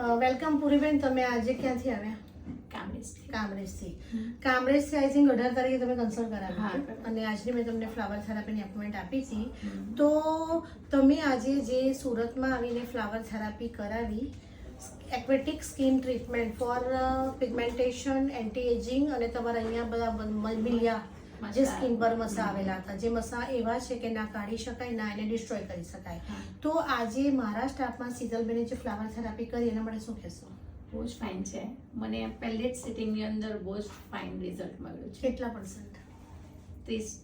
Welcome પૂરીબેન, તમે આજે ક્યાંથી આવ્યા? કામરેજથી આઈ થિંક 18 તારીખે તમે કન્સલ્ટ કરાવી અને આજની મેં તમને ફ્લાવર થેરાપીની અપોઇન્ટમેન્ટ આપી હતી. તો તમે આજે જે સુરતમાં આવીને ફ્લાવર થેરાપી કરાવી, aquatic skin treatment for pigmentation, anti aging અને તમારા અહીંયા બધા મલમિલિયા જે સ્કિન પર મસા આવેલા હતા, જે મસા એવા છે કે ના કાઢી શકાય ના એને ડિસ્ટ્રોય કરી શકાય. તો આજે મારા સ્ટાફમાં શીતલબેને જે ફ્લાવર થેરાપી કરી એના માટે શું કહેશો? બહુ જ ફાઇન છે. મને પહેલી જ સિટિંગની અંદર બહુ જ ફાઇન રિઝલ્ટ મળ્યું છે. કેટલા %? 30%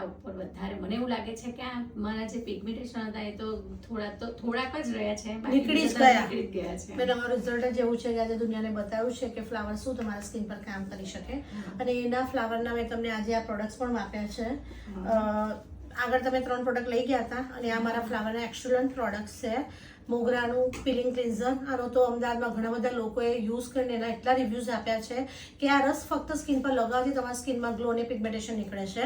ઉપર વધારે. મને એવું લાગે છે કે આ મારા જે પિગમેન્ટેશન હતા એ તો થોડાક જ રહ્યા છે, નીકળી જ ગયા છે. મેં તમારું રિઝલ્ટ જ એવું છે કે આજે દુનિયાને બતાવ્યું છે કે ફ્લાવર શું તમારા સ્કિન પર કામ કરી શકે. અને એના ફ્લાવરના મેં તમને આજે આ પ્રોડક્ટ્સ પણ આપ્યા છે. આગળ તમે 3 પ્રોડક્ટ લઈ ગયા હતા અને આ મારા ફ્લાવરના એક્સલન્ટ પ્રોડક્ટ્સ છે. મોગરાનું પીલિંગ ક્લિન્ઝર, આનો તો અમદાવાદમાં ઘણા બધા લોકોએ યુઝ કરીને એના એટલા રિવ્યૂઝ આપ્યા છે કે આ રસ ફક્ત સ્કિન પર લગાવવાથી તમારા સ્કિનમાં ગ્લો અને પિગમેન્ટેશન નીકળે છે.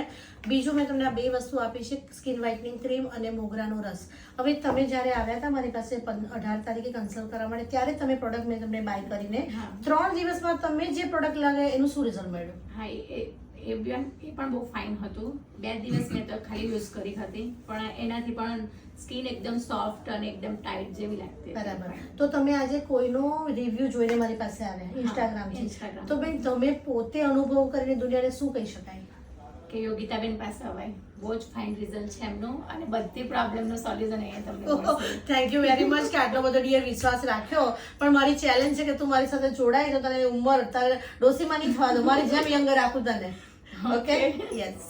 બીજું મેં તમને આ 2 વસ્તુ આપી છે, સ્કિન વ્હાઇટનિંગ ક્રીમ અને મોગરાનો રસ. હવે તમે જ્યારે આવ્યા હતા મારી પાસે 18 તારીખે કન્સલ્ટ કરવા માટે, ત્યારે તમે પ્રોડક્ટ મેં તમને બાય કરીને 3 દિવસમાં તમે જે પ્રોડક્ટ લાગે એનું શું રિઝલ્ટ મળ્યું? હા, એ પણ બહુ ફાઇન હતું. 2 દિવસ મેં તો ખાલી યુઝ કરી હતી, પણ એનાથી પણ સ્કિન એકદમ સોફ્ટ અને એકદમ ટાઈટ જેવી લાગતી. બરાબર. તો તમે આજે કોઈનો રિવ્યુ જોઈને મારી પાસે આવ્યા ઇન્સ્ટાગ્રામથી, તો બેન તમે પોતે અનુભવ કરીને દુનિયાને શું કહી શકાય કે યોગિતાબેન પાસે અવાય? બહુ જ ફાઇન રિઝલ્ટ છે એમનું અને બધી પ્રોબ્લેમનું સોલ્યુશન અહીંયા તમને મળશે. થેન્ક યુ વેરી મચ કે આટલો બધો ડિયર વિશ્વાસ રાખ્યો. પણ મારી ચેલેન્જ છે કે તું મારી સાથે જોડાય તો તને ઉંમર તારે ડોસીમાં નહીં થવા દો, મારી જેમ યંગ રાખું તને. Okay, yes.